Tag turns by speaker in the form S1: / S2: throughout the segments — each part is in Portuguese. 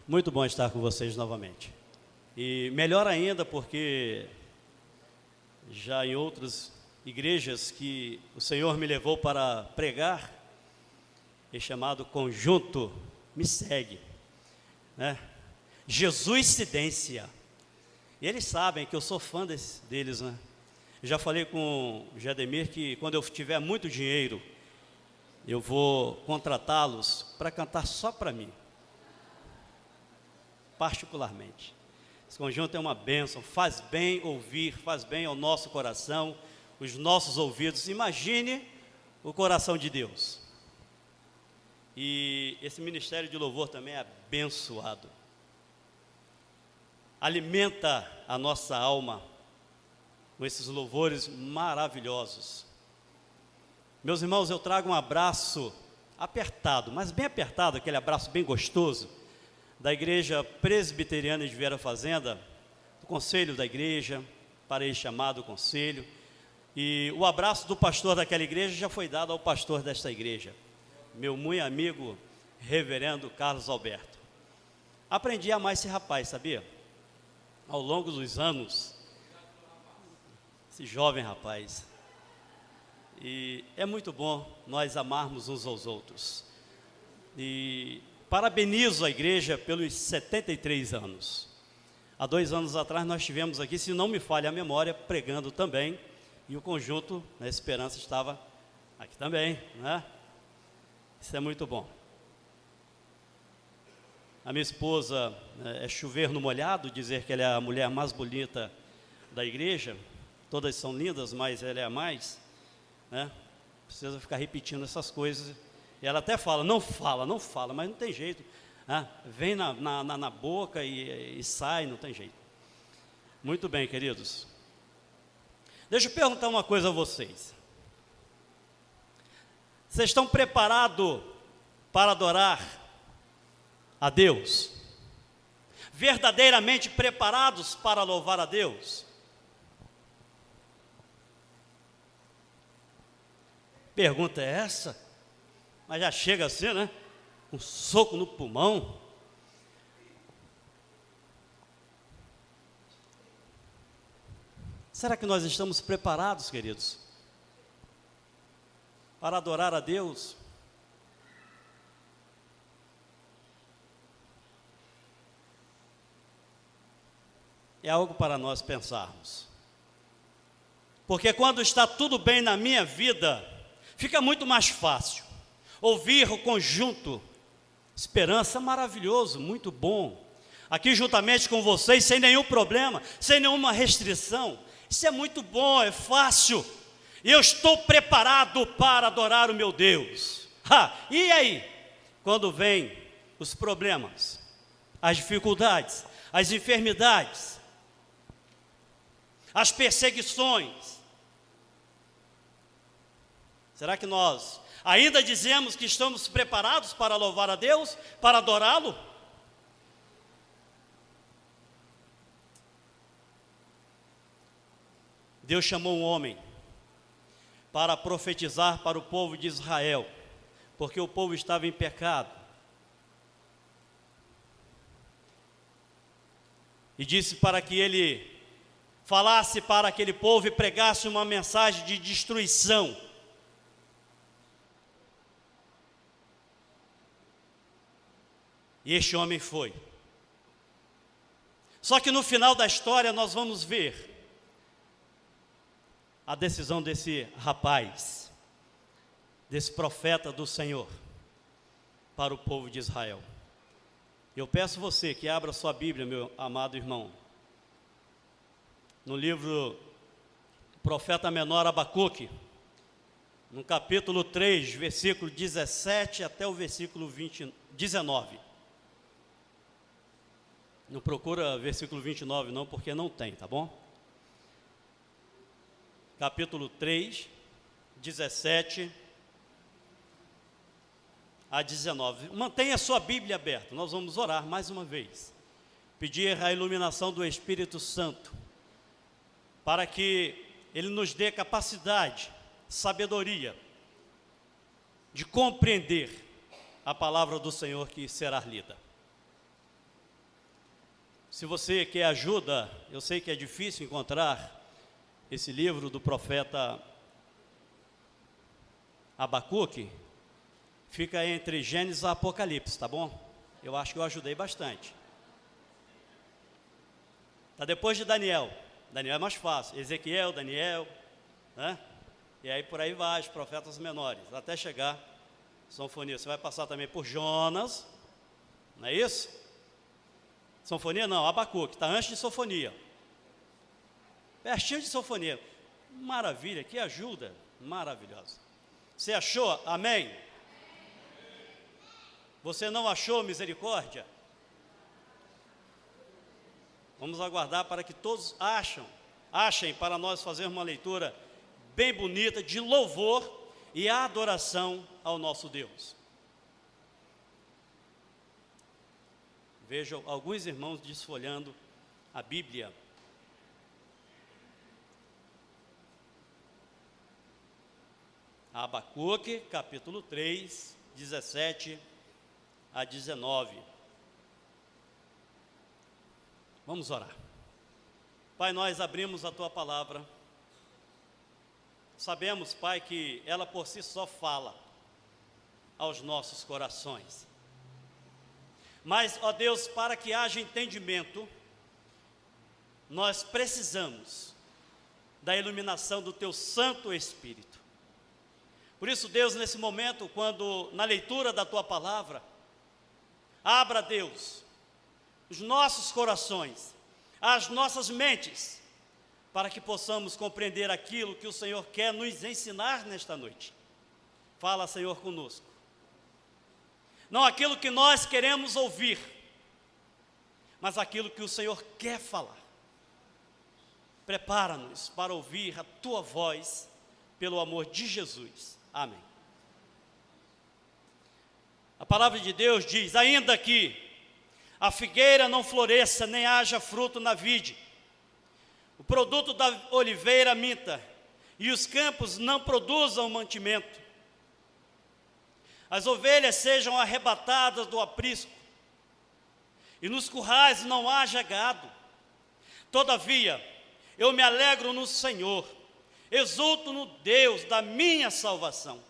S1: Muito bom estar com vocês novamente. E melhor ainda porque já em outras igrejas que o Senhor me levou para pregar, é chamado Conjunto Me Segue, né? Jesuscidência. E eles sabem que eu sou fã deles, né? Eu já falei com o Jademir que quando eu tiver muito dinheiro, eu vou contratá-los para cantar só para mim. Particularmente. Esse conjunto é uma bênção, faz bem ouvir, faz bem ao nosso coração, os nossos ouvidos. Imagine o coração de Deus. E esse ministério de louvor também é abençoado. Alimenta a nossa alma com esses louvores maravilhosos. Meus irmãos, eu trago um abraço apertado, mas bem apertado, aquele abraço bem gostoso, da Igreja Presbiteriana de Vera Fazenda, do conselho da igreja, para ele chamado conselho, e o abraço do pastor daquela igreja já foi dado ao pastor desta igreja, meu muito amigo, reverendo Carlos Alberto. Aprendi a amar esse rapaz, sabia? Ao longo dos anos, esse jovem rapaz, e é muito bom nós amarmos uns aos outros, e parabenizo a igreja pelos 73 anos. Há 2 anos atrás nós estivemos aqui, se não me falha a memória, pregando também, e o conjunto, na Esperança, estava aqui também, né? Isso é muito bom. A minha esposa é chover no molhado, dizer que ela é a mulher mais bonita da igreja, todas são lindas, mas ela é a mais, né? Precisa ficar repetindo essas coisas. E ela até fala, não fala, mas não tem jeito, né? Vem na boca e sai, não tem jeito. Muito bem, queridos. Deixa eu perguntar uma coisa a vocês. Vocês estão preparados para adorar a Deus? Verdadeiramente preparados para louvar a Deus? Pergunta é essa? Mas já chega assim, né? Um soco no pulmão. Será que nós estamos preparados, queridos, para adorar a Deus? É algo para nós pensarmos. Porque quando está tudo bem na minha vida, fica muito mais fácil ouvir o conjunto Esperança, maravilhoso, muito bom, aqui juntamente com vocês, sem nenhum problema, sem nenhuma restrição. Isso é muito bom, é fácil, e eu estou preparado para adorar o meu Deus. E aí, quando vem os problemas, as dificuldades, as enfermidades, as perseguições, será que nós ainda dizemos que estamos preparados para louvar a Deus, para adorá-lo? Deus chamou um homem para profetizar para o povo de Israel, porque o povo estava em pecado. E disse para que ele falasse para aquele povo e pregasse uma mensagem de destruição. E este homem foi. Só que no final da história nós vamos ver a decisão desse rapaz, desse profeta do Senhor, para o povo de Israel. Eu peço você que abra sua Bíblia, meu amado irmão, no livro do profeta menor Abacuque, no capítulo 3, versículo 17 até o versículo 19. Não procura versículo 29 não, porque não tem, tá bom? Capítulo 3, 17 a 19. Mantenha a sua Bíblia aberta, nós vamos orar mais uma vez. Pedir a iluminação do Espírito Santo, para que Ele nos dê capacidade, sabedoria, de compreender a palavra do Senhor que será lida. Se você quer ajuda, eu sei que é difícil encontrar esse livro do profeta Abacuque, fica entre Gênesis e Apocalipse, tá bom? Eu acho que eu ajudei bastante. Está depois de Daniel. Daniel é mais fácil. Ezequiel, Daniel, né? E aí por aí vai, os profetas menores, até chegar Sofonia. Você vai passar também por Jonas, não é isso? Sofonia não, Abacuque, está antes de Sofonia. Pertinho de Sofonia. Maravilha, que ajuda maravilhosa. Você achou? Amém? Você não achou misericórdia? Vamos aguardar para que todos achem para nós fazermos uma leitura bem bonita de louvor e adoração ao nosso Deus. Vejo alguns irmãos desfolhando a Bíblia. Abacuque, capítulo 3, 17 a 19. Vamos orar. Pai, nós abrimos a Tua palavra. Sabemos, Pai, que ela por si só fala aos nossos corações. Mas, ó Deus, para que haja entendimento, nós precisamos da iluminação do Teu Santo Espírito. Por isso, Deus, nesse momento, quando na leitura da Tua palavra, abra, Deus, os nossos corações, as nossas mentes, para que possamos compreender aquilo que o Senhor quer nos ensinar nesta noite. Fala, Senhor, conosco. Não aquilo que nós queremos ouvir, mas aquilo que o Senhor quer falar. Prepara-nos para ouvir a Tua voz, pelo amor de Jesus. Amém. A palavra de Deus diz: ainda que a figueira não floresça, nem haja fruto na vide, o produto da oliveira minta, e os campos não produzam mantimento, as ovelhas sejam arrebatadas do aprisco, e nos currais não haja gado, todavia eu me alegro no Senhor, exulto no Deus da minha salvação.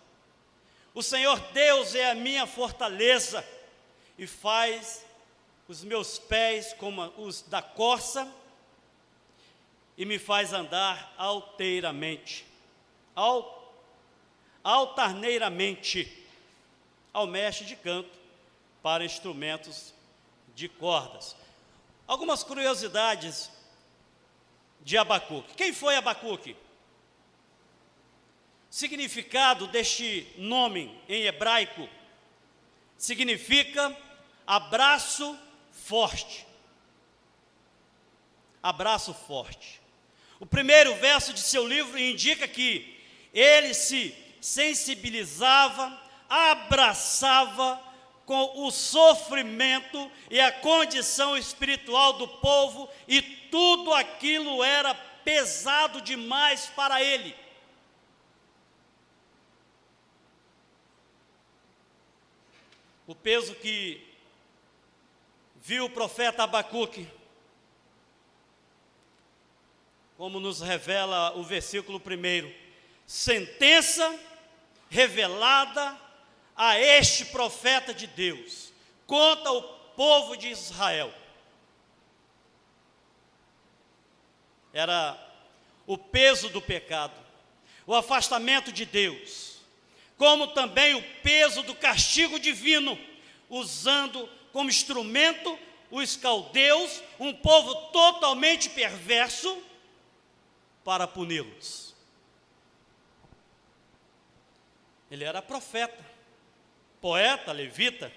S1: O Senhor Deus é a minha fortaleza, e faz os meus pés como os da corça, e me faz andar altaneiramente, ao mestre de canto para instrumentos de cordas. Algumas curiosidades de Abacuque. Quem foi Abacuque? Significado deste nome em hebraico significa abraço forte. Abraço forte. O primeiro verso de seu livro indica que ele se sensibilizava, abraçava com o sofrimento e a condição espiritual do povo, e tudo aquilo era pesado demais para ele. O peso que viu o profeta Abacuque, como nos revela o versículo 1, sentença revelada a este profeta de Deus, contra o povo de Israel. Era o peso do pecado, o afastamento de Deus, como também o peso do castigo divino, usando como instrumento os caldeus, um povo totalmente perverso, para puni-los. Ele era profeta, poeta, levita.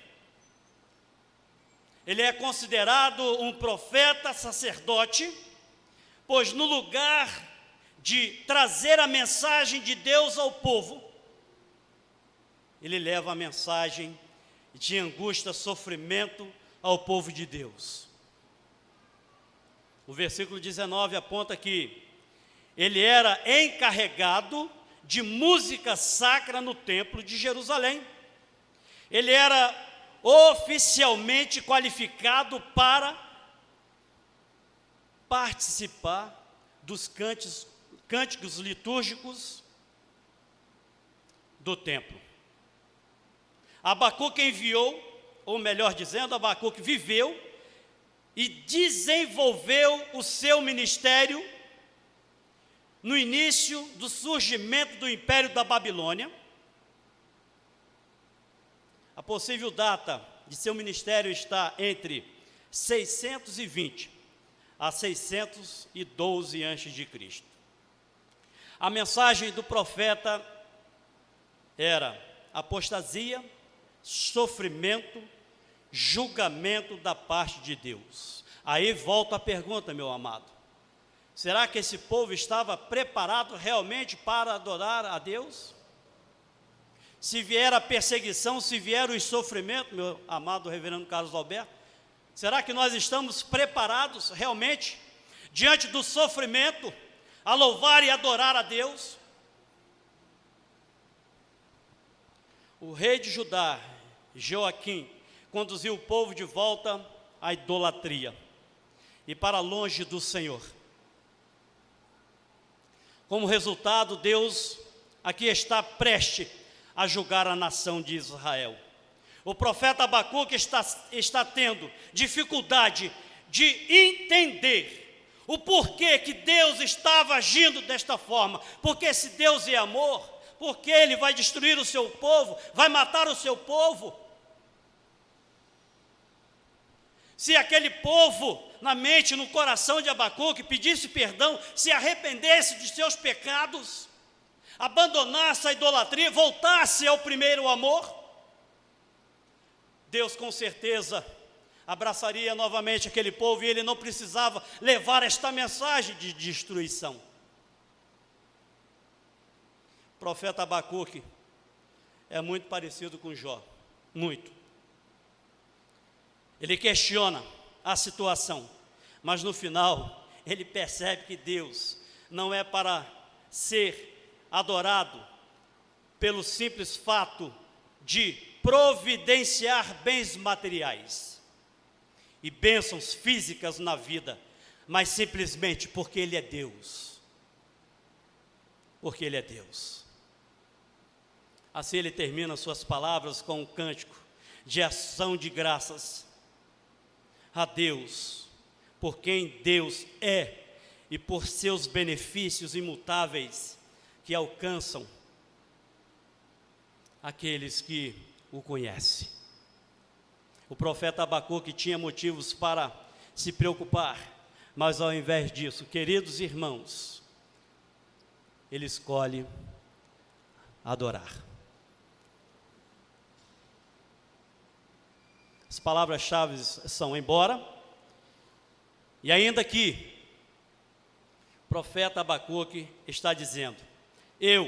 S1: Ele é considerado um profeta sacerdote, pois no lugar de trazer a mensagem de Deus ao povo, ele leva a mensagem de angústia, sofrimento ao povo de Deus. O versículo 19 aponta que ele era encarregado de música sacra no templo de Jerusalém. Ele era oficialmente qualificado para participar dos cânticos litúrgicos do templo. Abacuque enviou, ou melhor dizendo, Abacuque viveu e desenvolveu o seu ministério no início do surgimento do Império da Babilônia. A possível data de seu ministério está entre 620 a 612 a.C. A mensagem do profeta era apostasia, sofrimento, julgamento da parte de Deus. Aí volta a pergunta, meu amado: será que esse povo estava preparado realmente para adorar a Deus? Se vier a perseguição, se vier o sofrimento, meu amado reverendo Carlos Alberto, será que nós estamos preparados realmente, diante do sofrimento, a louvar e adorar a Deus? O rei de Judá, Joaquim, conduziu o povo de volta à idolatria e para longe do Senhor. Como resultado, Deus aqui está prestes a julgar a nação de Israel. O profeta Abacuque está tendo dificuldade de entender o porquê que Deus estava agindo desta forma. Porque se Deus é amor, por que Ele vai destruir o seu povo, vai matar o seu povo? Se aquele povo, na mente, no coração de Abacuque, pedisse perdão, se arrependesse de seus pecados, abandonasse a idolatria, voltasse ao primeiro amor, Deus com certeza abraçaria novamente aquele povo e ele não precisava levar esta mensagem de destruição. O profeta Abacuque é muito parecido com Jó, muito. Ele questiona a situação, mas no final ele percebe que Deus não é para ser adorado pelo simples fato de providenciar bens materiais e bênçãos físicas na vida, mas simplesmente porque Ele é Deus. Porque Ele é Deus. Assim ele termina suas palavras com um cântico de ação de graças a Deus, por quem Deus é e por seus benefícios imutáveis que alcançam aqueles que o conhecem. O profeta Abacuque tinha motivos para se preocupar, mas ao invés disso, queridos irmãos, ele escolhe adorar. As palavras-chave são embora, e ainda que o profeta Abacuque está dizendo: eu,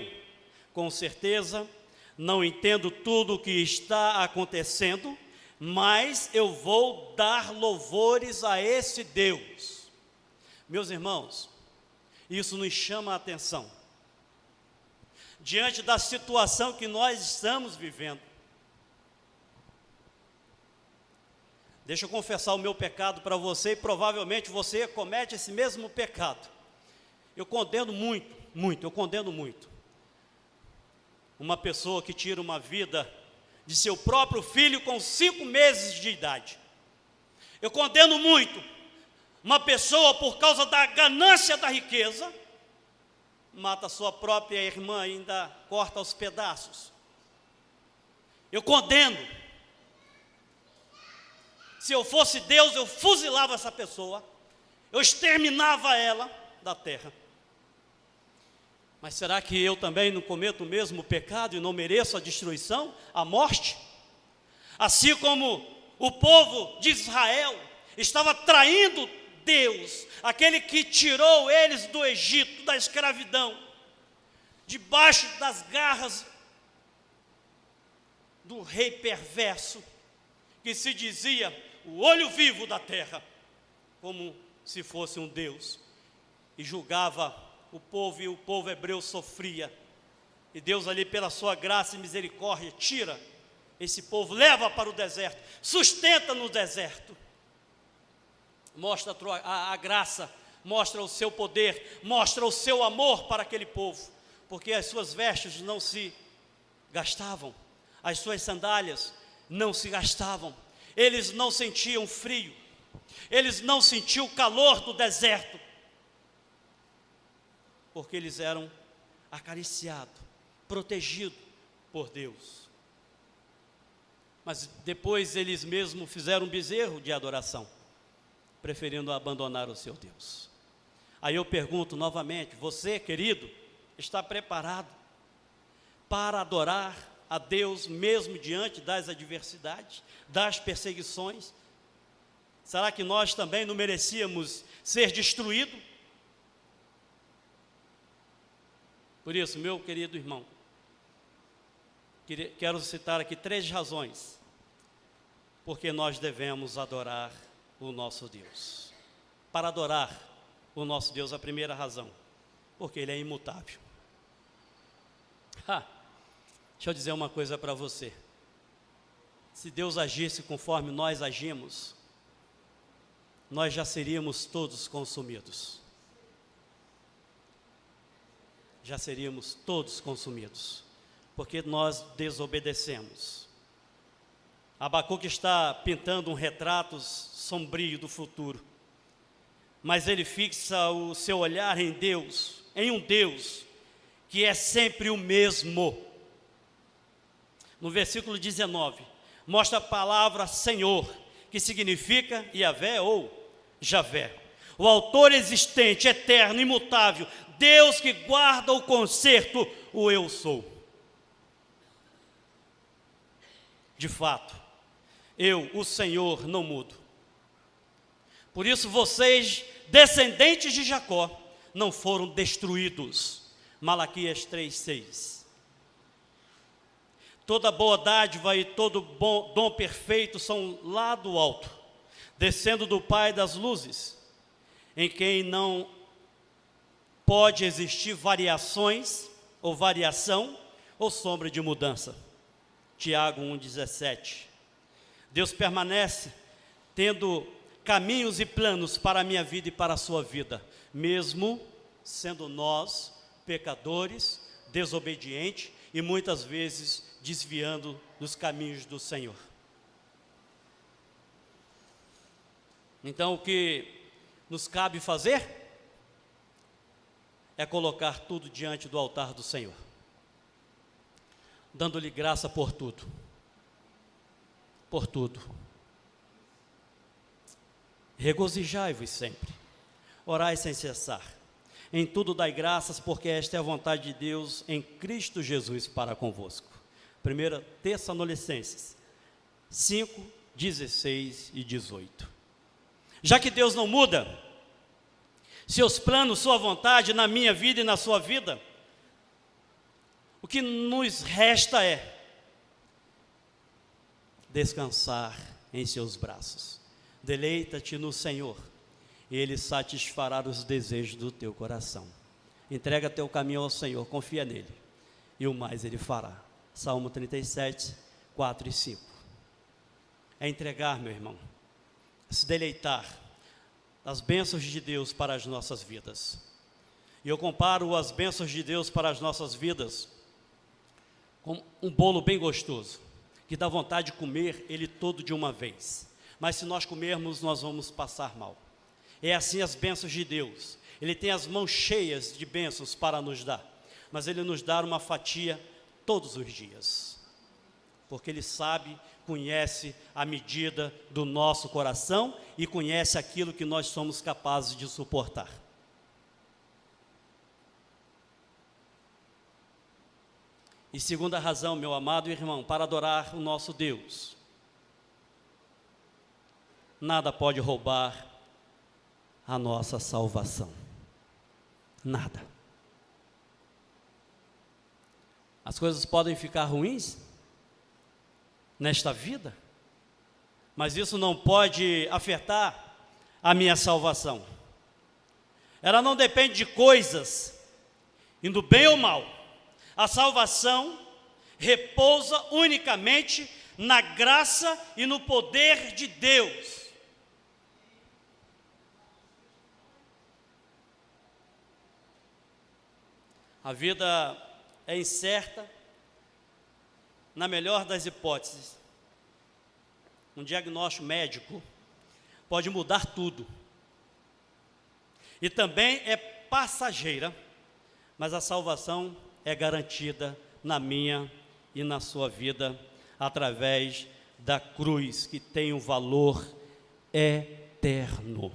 S1: com certeza, não entendo tudo o que está acontecendo, mas eu vou dar louvores a esse Deus. Meus irmãos, isso nos chama a atenção, diante da situação que nós estamos vivendo. Deixa eu confessar o meu pecado para você, e provavelmente você comete esse mesmo pecado. Eu condeno muito, eu condeno muito uma pessoa que tira uma vida de seu próprio filho com 5 meses de idade. Eu condeno muito uma pessoa, por causa da ganância da riqueza, mata sua própria irmã e ainda corta aos pedaços. Eu condeno. Se eu fosse Deus, eu fuzilava essa pessoa, eu exterminava ela da terra. Mas será que eu também não cometo o mesmo pecado e não mereço a destruição, a morte? Assim como o povo de Israel estava traindo Deus, aquele que tirou eles do Egito, da escravidão, debaixo das garras do rei perverso, que se dizia o olho vivo da terra, como se fosse um Deus, e julgava o povo, e o povo hebreu sofria, e Deus ali pela sua graça e misericórdia tira esse povo, leva para o deserto, sustenta no deserto, mostra a graça mostra o seu poder, mostra o seu amor para aquele povo, porque as suas vestes não se gastavam, as suas sandálias não se gastavam, eles não sentiam frio, eles não sentiam o calor do deserto, porque eles eram acariciados, protegidos por Deus. Mas depois eles mesmos fizeram um bezerro de adoração, preferindo abandonar o seu Deus. Aí eu pergunto novamente, você, querido, está preparado para adorar a Deus mesmo diante das adversidades, das perseguições? Será que nós também não merecíamos ser destruídos? Por isso, meu querido irmão, quero citar aqui 3 razões porque nós devemos adorar o nosso Deus. Para adorar o nosso Deus, a primeira razão, porque Ele é imutável. Deixa eu dizer uma coisa para você. Se Deus agisse conforme nós agimos, nós já seríamos todos consumidos. Já seríamos todos consumidos, porque nós desobedecemos. Abacuque está pintando um retrato sombrio do futuro, mas ele fixa o seu olhar em Deus, em um Deus que é sempre o mesmo. No versículo 19, mostra a palavra Senhor, que significa Yahvé ou Javé, o autor existente, eterno, imutável, Deus que guarda o conserto, o eu sou. De fato, eu, o Senhor, não mudo. Por isso vocês, descendentes de Jacó, não foram destruídos. Malaquias 3:6. Toda boa dádiva e todo bom dom perfeito são lá do alto, descendo do Pai das luzes, em quem não pode existir variações, ou variação, ou sombra de mudança. Tiago 1,17. Deus permanece tendo caminhos e planos para a minha vida e para a sua vida, mesmo sendo nós pecadores, desobedientes e muitas vezes desviando dos caminhos do Senhor. Então o que nos cabe fazer é colocar tudo diante do altar do Senhor, dando-lhe graça por tudo. Por tudo. Regozijai-vos sempre, orai sem cessar, em tudo dai graças, porque esta é a vontade de Deus em Cristo Jesus para convosco. 1 Tessalonicenses 5, 16 e 18. Já que Deus não muda, seus planos, sua vontade na minha vida e na sua vida, o que nos resta é descansar em seus braços. Deleita-te no Senhor, e Ele satisfará os desejos do teu coração. Entrega teu caminho ao Senhor, confia nele, e o mais Ele fará. Salmo 37, 4 e 5. É entregar, meu irmão, se deleitar das bênçãos de Deus para as nossas vidas. E eu comparo as bênçãos de Deus para as nossas vidas com um bolo bem gostoso, que dá vontade de comer ele todo de uma vez. Mas se nós comermos, nós vamos passar mal. É assim as bênçãos de Deus. Ele tem as mãos cheias de bênçãos para nos dar, mas Ele nos dá uma fatia todos os dias, porque Ele sabe, conhece a medida do nosso coração e conhece aquilo que nós somos capazes de suportar. E segunda razão, meu amado irmão, para adorar o nosso Deus, nada pode roubar a nossa salvação. Nada. As coisas podem ficar ruins nesta vida, mas isso não pode afetar a minha salvação. Ela não depende de coisas, indo bem ou mal. A salvação repousa unicamente na graça e no poder de Deus. A vida é incerta, na melhor das hipóteses. Um diagnóstico médico pode mudar tudo. E também é passageira, mas a salvação é garantida na minha e na sua vida, através da cruz, que tem um valor eterno.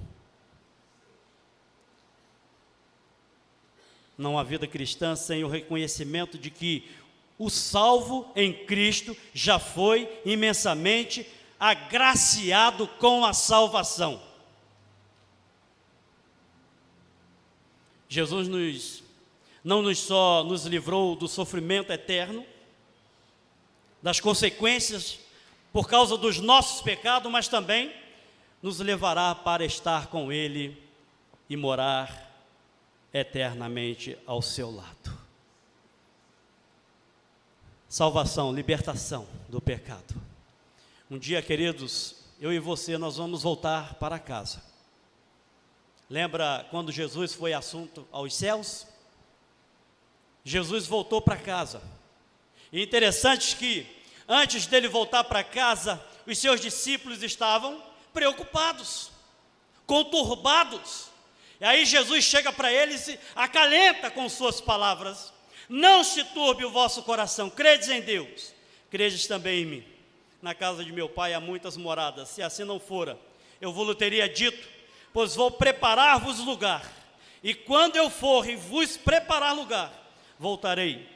S1: Não há vida cristã sem o reconhecimento de que o salvo em Cristo já foi imensamente agraciado com a salvação. Jesus não só nos livrou do sofrimento eterno, das consequências por causa dos nossos pecados, mas também nos levará para estar com Ele e morar eternamente ao seu lado. Salvação, libertação do pecado. Um dia, queridos, eu e você, nós vamos voltar para casa. Lembra quando Jesus foi assunto aos céus? Jesus voltou para casa. E interessante que, antes dele voltar para casa, os seus discípulos estavam preocupados, conturbados. E aí Jesus chega para eles e acalenta com suas palavras: não se turbe o vosso coração, credes em Deus, credes também em mim. Na casa de meu pai há muitas moradas, se assim não fora, eu vos teria dito, pois vou preparar-vos lugar, e quando eu for e vos preparar lugar, voltarei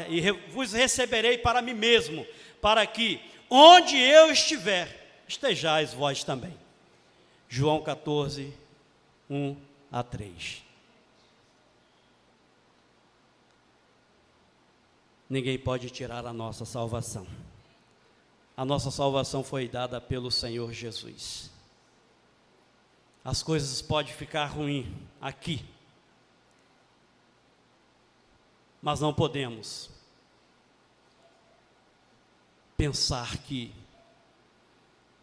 S1: e vos receberei para mim mesmo, para que onde eu estiver, estejais vós também. João 14, 1-3. Ninguém pode tirar a nossa salvação. A nossa salvação foi dada pelo Senhor Jesus. As coisas podem ficar ruins aqui, mas não podemos pensar que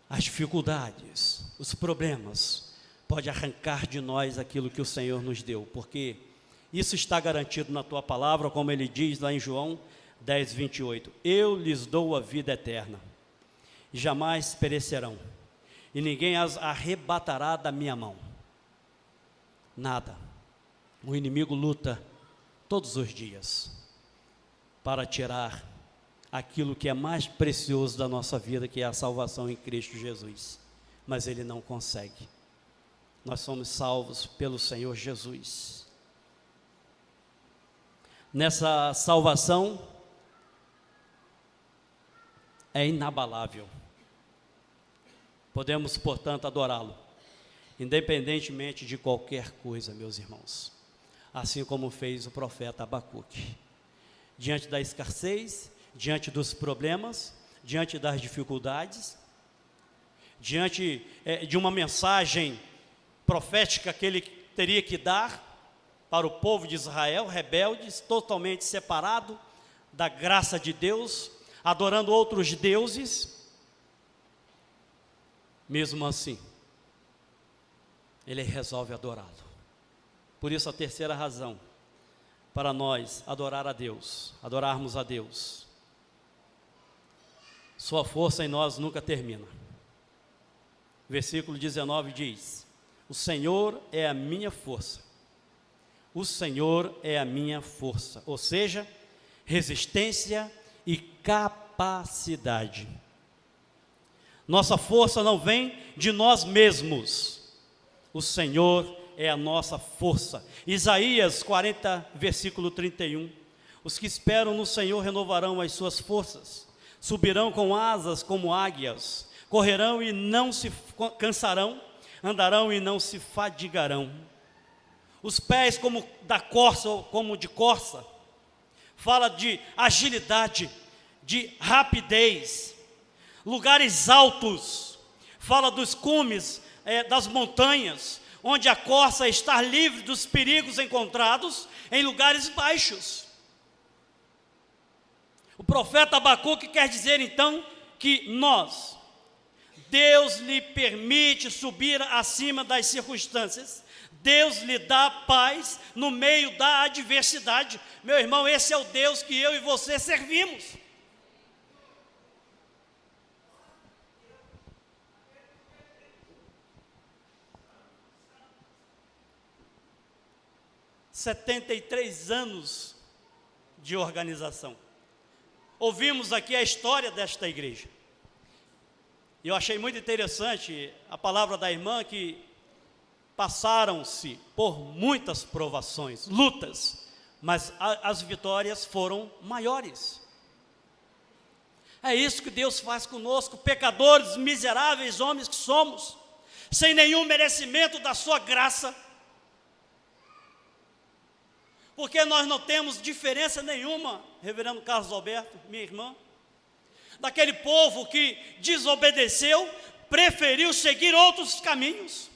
S1: as dificuldades, os problemas, podem arrancar de nós aquilo que o Senhor nos deu, porque isso está garantido na tua palavra, como ele diz lá em João 10, 28. Eu lhes dou a vida eterna, e jamais perecerão, e ninguém as arrebatará da minha mão. Nada. O inimigo luta todos os dias para tirar aquilo que é mais precioso da nossa vida, que é a salvação em Cristo Jesus. Mas ele não consegue. Nós somos salvos pelo Senhor Jesus. Nessa salvação é inabalável. Podemos, portanto, adorá-lo, independentemente de qualquer coisa, meus irmãos. Assim como fez o profeta Abacuque. Diante da escassez, diante dos problemas, diante das dificuldades, diante de uma mensagem profética que ele teria que dar para o povo de Israel, rebeldes, totalmente separado da graça de Deus, adorando outros deuses. Mesmo assim, ele resolve adorá-lo. Por isso, a terceira razão para nós adorar a Deus, adorarmos a Deus: sua força em nós nunca termina. Versículo 19 diz: o Senhor é a minha força. O Senhor é a minha força, ou seja, resistência e capacidade. Nossa força não vem de nós mesmos. O Senhor é a nossa força. Isaías 40, versículo 31. Os que esperam no Senhor renovarão as suas forças, subirão com asas como águias, correrão e não se cansarão, andarão e não se fadigarão. Os pés como da corça, ou como de corça, fala de agilidade, de rapidez. Lugares altos, fala dos cumes, das montanhas, onde a corça está livre dos perigos encontrados em lugares baixos. O profeta Abacuque quer dizer então que nós Deus lhe permite subir acima das circunstâncias. Deus lhe dá paz no meio da adversidade. Meu irmão, esse é o Deus que eu e você servimos. ...73 anos de organização. Ouvimos aqui a história desta igreja. E eu achei muito interessante a palavra da irmã, que passaram-se por muitas provações, lutas, mas as vitórias foram maiores. É isso que Deus faz conosco, pecadores, miseráveis homens que somos, sem nenhum merecimento da sua graça, porque nós não temos diferença nenhuma, reverendo Carlos Alberto, minha irmã, daquele povo que desobedeceu, preferiu seguir outros caminhos.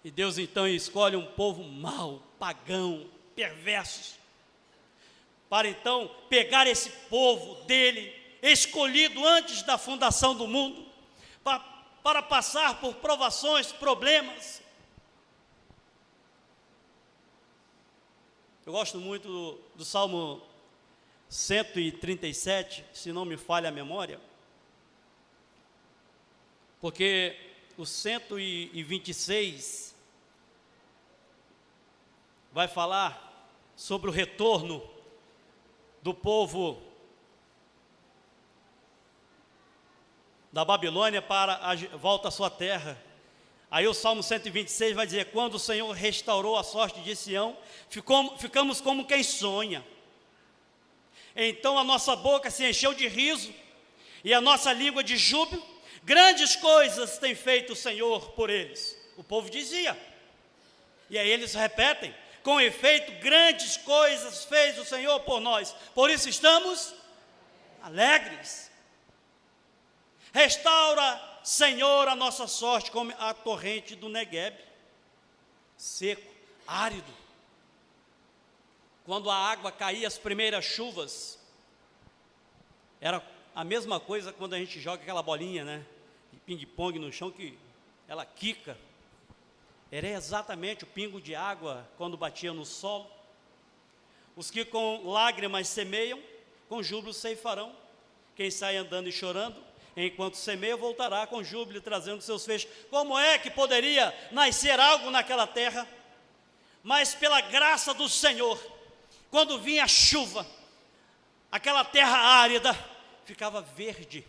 S1: E Deus então escolhe um povo mau, pagão, perverso, para então pegar esse povo dele, escolhido antes da fundação do mundo, para passar por provações, problemas. Eu gosto muito do Salmo 137, se não me falha a memória, porque o 126 vai falar sobre o retorno do povo da Babilônia para a volta à sua terra. Aí o Salmo 126 vai dizer: quando o Senhor restaurou a sorte de Sião, ficamos como quem sonha. Então a nossa boca se encheu de riso e a nossa língua de júbilo. Grandes coisas tem feito o Senhor por eles. O povo dizia. E aí eles repetem: com efeito, grandes coisas fez o Senhor por nós. Por isso estamos alegres. Restaura, Senhor, a nossa sorte como a torrente do Negueb, seco, árido. Quando a água caía, as primeiras chuvas, era a mesma coisa quando a gente joga aquela bolinha, né, de ping-pong no chão, que ela quica. Era exatamente o pingo de água quando batia no solo. Os que com lágrimas semeiam, com júbilo ceifarão. Quem sai andando e chorando, enquanto semeia, voltará com júbilo, trazendo seus feixes. Como é que poderia nascer algo naquela terra? Mas pela graça do Senhor, quando vinha a chuva, aquela terra árida ficava verde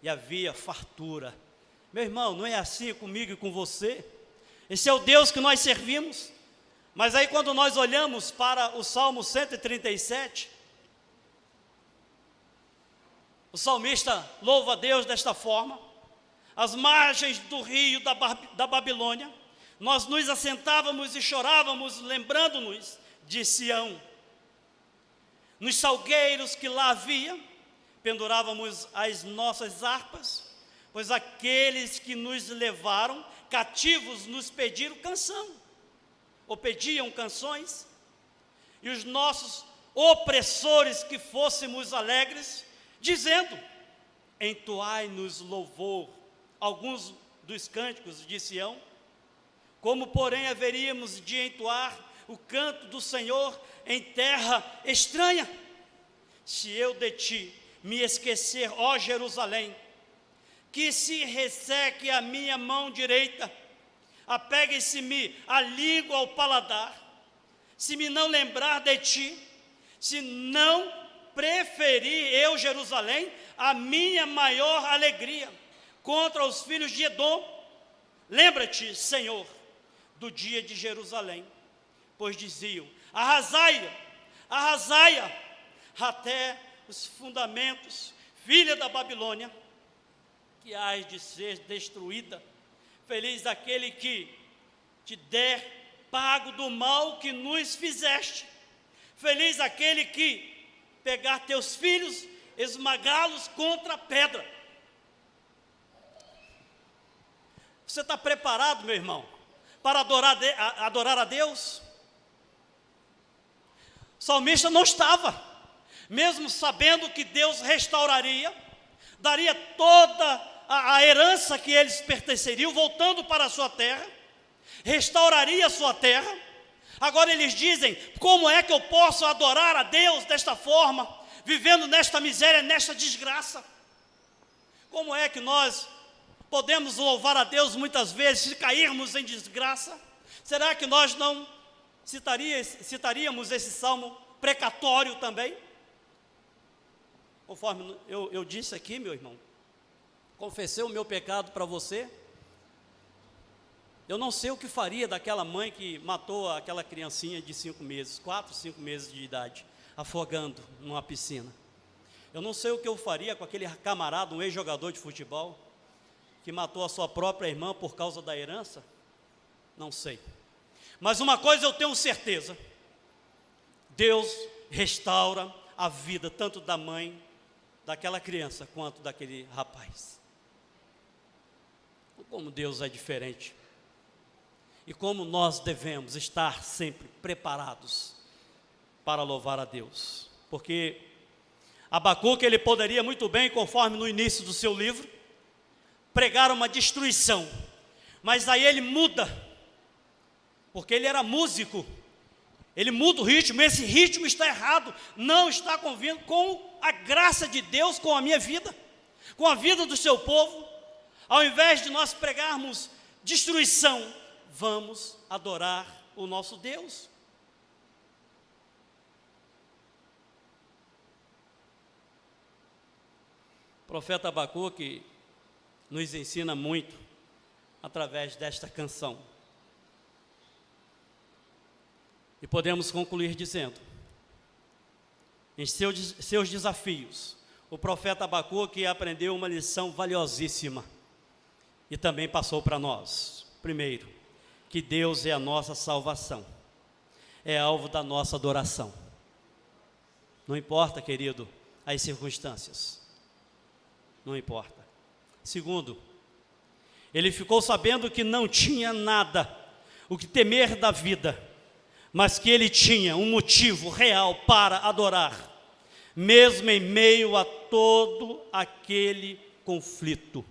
S1: e havia fartura. Meu irmão, não é assim comigo e com você? Esse é o Deus que nós servimos. Mas aí quando nós olhamos para o Salmo 137, o salmista louva a Deus desta forma: às margens do rio da Babilônia, nós nos assentávamos e chorávamos, lembrando-nos de Sião. Nos salgueiros que lá havia, pendurávamos as nossas harpas, pois aqueles que nos levaram cativos nos pediram canção, ou pediam canções, e os nossos opressores que fôssemos alegres, dizendo: entoai-nos louvor. Alguns dos cânticos de Sião. Como porém haveríamos de entoar o canto do Senhor em terra estranha? Se eu de ti me esquecer, ó Jerusalém, que se resseque a minha mão direita, apegue-se-me a língua ao paladar, se me não lembrar de ti, se não preferir eu, Jerusalém, a minha maior alegria contra os filhos de Edom. Lembra-te, Senhor, do dia de Jerusalém, pois diziam: arrasai-a, arrasai-a até os fundamentos, filha da Babilônia, que hás de ser destruída. Feliz aquele que te der pago do mal que nos fizeste. Feliz aquele que pegar teus filhos, esmagá-los contra a pedra. Você está preparado, meu irmão, para adorar a Deus? O salmista não estava, mesmo sabendo que Deus restauraria, daria toda a herança que eles pertenceriam, voltando para a sua terra, restauraria a sua terra. Agora eles dizem: como é que eu posso adorar a Deus desta forma, vivendo nesta miséria, nesta desgraça? Como é que nós podemos louvar a Deus muitas vezes se cairmos em desgraça? Será que nós não citaríamos esse salmo precatório também? Conforme eu disse aqui, meu irmão, confessei o meu pecado para você. Eu não sei o que faria daquela mãe que matou aquela criancinha de 5 meses, 4, 5 meses de idade, afogando numa piscina. Eu não sei o que eu faria com aquele camarada, um ex-jogador de futebol, que matou a sua própria irmã por causa da herança. Não sei. Mas uma coisa eu tenho certeza: Deus restaura a vida tanto da mãe daquela criança quanto daquele rapaz. Como Deus é diferente. E como nós devemos estar sempre preparados para louvar a Deus. Porque Abacuque, ele poderia muito bem, conforme no início do seu livro, pregar uma destruição. Mas aí ele muda, porque ele era músico. Ele muda o ritmo, esse ritmo está errado, não está convindo com a graça de Deus, com a minha vida, com a vida do seu povo. Ao invés de nós pregarmos destruição, vamos adorar o nosso Deus. O profeta Abacuque nos ensina muito através desta canção. E podemos concluir dizendo: em seus desafios, o profeta Abacuque aprendeu uma lição valiosíssima e também passou para nós. Primeiro, que Deus é a nossa salvação, é alvo da nossa adoração. Não importa, querido, as circunstâncias, não importa. Segundo, ele ficou sabendo que não tinha nada o que temer da vida, mas que ele tinha um motivo real para adorar, mesmo em meio a todo aquele conflito.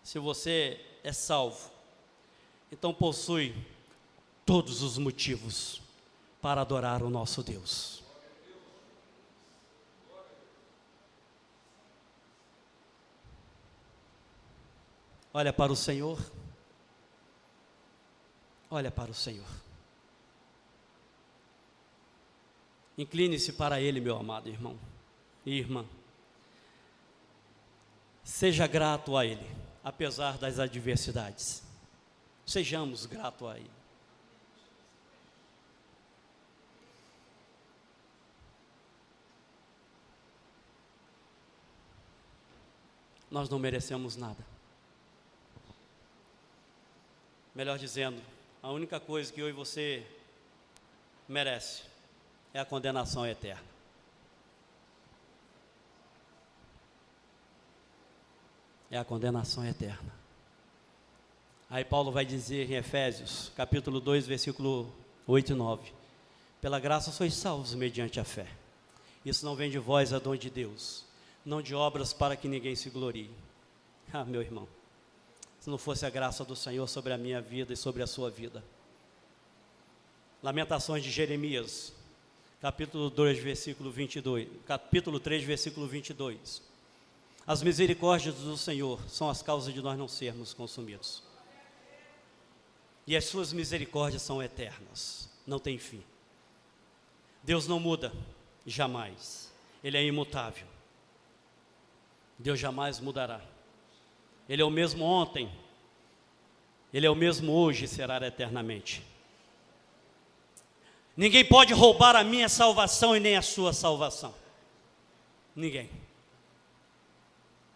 S1: Se você é salvo, então possui todos os motivos para adorar o nosso Deus. Olha para o Senhor. Olha para o Senhor. Incline-se para Ele, meu amado irmão e irmã. Seja grato a Ele, apesar das adversidades. Sejamos gratos a Ele. Nós não merecemos nada. Melhor dizendo, a única coisa que eu e você merece é a condenação eterna. É a condenação eterna. Aí Paulo vai dizer em Efésios, capítulo 2, versículo 8 e 9: pela graça sois salvos mediante a fé. Isso não vem de vós, é dom de Deus, não de obras para que ninguém se glorie. Ah, meu irmão, se não fosse a graça do Senhor sobre a minha vida e sobre a sua vida. Lamentações de Jeremias, capítulo 2, versículo 22, capítulo 3, versículo 22. As misericórdias do Senhor são as causas de nós não sermos consumidos. E as suas misericórdias são eternas, não tem fim. Deus não muda, jamais. Ele é imutável. Deus jamais mudará. Ele é o mesmo ontem, Ele é o mesmo hoje e será eternamente. Ninguém pode roubar a minha salvação e nem a sua salvação. Ninguém.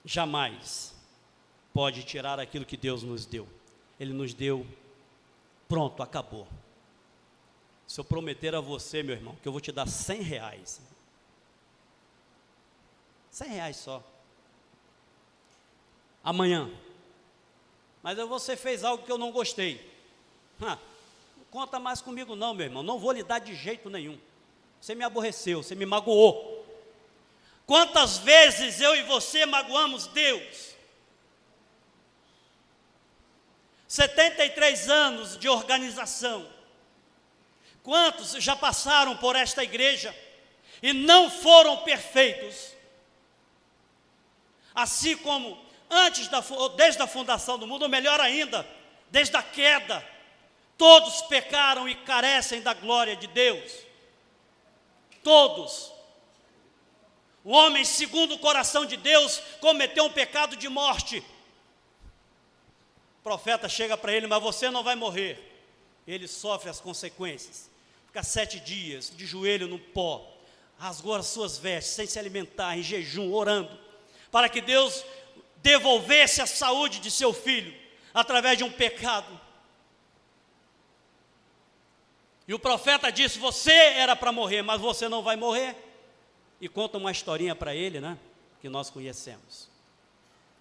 S1: Jamais pode tirar aquilo que Deus nos deu. Ele nos deu, pronto, acabou. Se eu prometer a você, meu irmão, que eu vou te dar R$100, R$100 só, amanhã, mas você fez algo que eu não gostei, conta mais comigo não, meu irmão, não vou lhe dar de jeito nenhum. Você me aborreceu, você me magoou. Quantas vezes eu e você magoamos Deus? 73 anos de organização. Quantos já passaram por esta igreja e não foram perfeitos? Assim como desde a fundação do mundo, ou melhor ainda, desde a queda, todos pecaram e carecem da glória de Deus. Todos. O homem, segundo o coração de Deus, cometeu um pecado de morte. O profeta chega para ele, mas você não vai morrer. Ele sofre as consequências. Fica 7 dias de joelho no pó, rasgou as suas vestes, sem se alimentar, em jejum, orando, para que Deus devolvesse a saúde de seu filho, através de um pecado. E o profeta disse, você era para morrer, mas você não vai morrer. E conta uma historinha para ele, né, que nós conhecemos.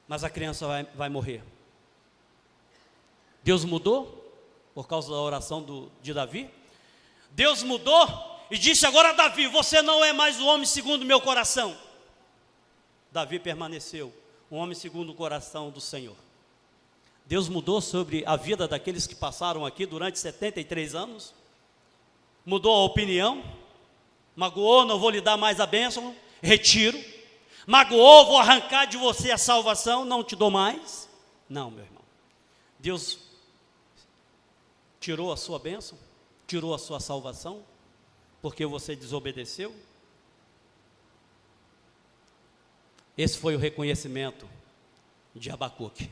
S1: Mas a criança vai morrer. Deus mudou, por causa da oração de Davi. Deus mudou e disse, agora Davi, você não é mais o homem segundo o meu coração. Davi permaneceu, um homem segundo o coração do Senhor. Deus mudou sobre a vida daqueles que passaram aqui durante 73 anos. Mudou a opinião. Magoou, não vou lhe dar mais a bênção, retiro. Magoou, vou arrancar de você a salvação, não te dou mais. Não, meu irmão. Deus tirou a sua bênção, tirou a sua salvação, porque você desobedeceu. Esse foi o reconhecimento de Abacuque.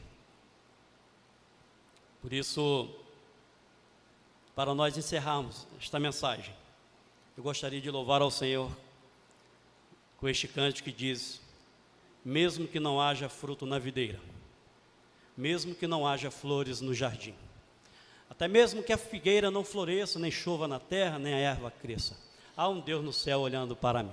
S1: Por isso, para nós encerrarmos esta mensagem, eu gostaria de louvar ao Senhor com este cântico que diz, mesmo que não haja fruto na videira, mesmo que não haja flores no jardim, até mesmo que a figueira não floresça, nem chova na terra, nem a erva cresça, há um Deus no céu olhando para mim.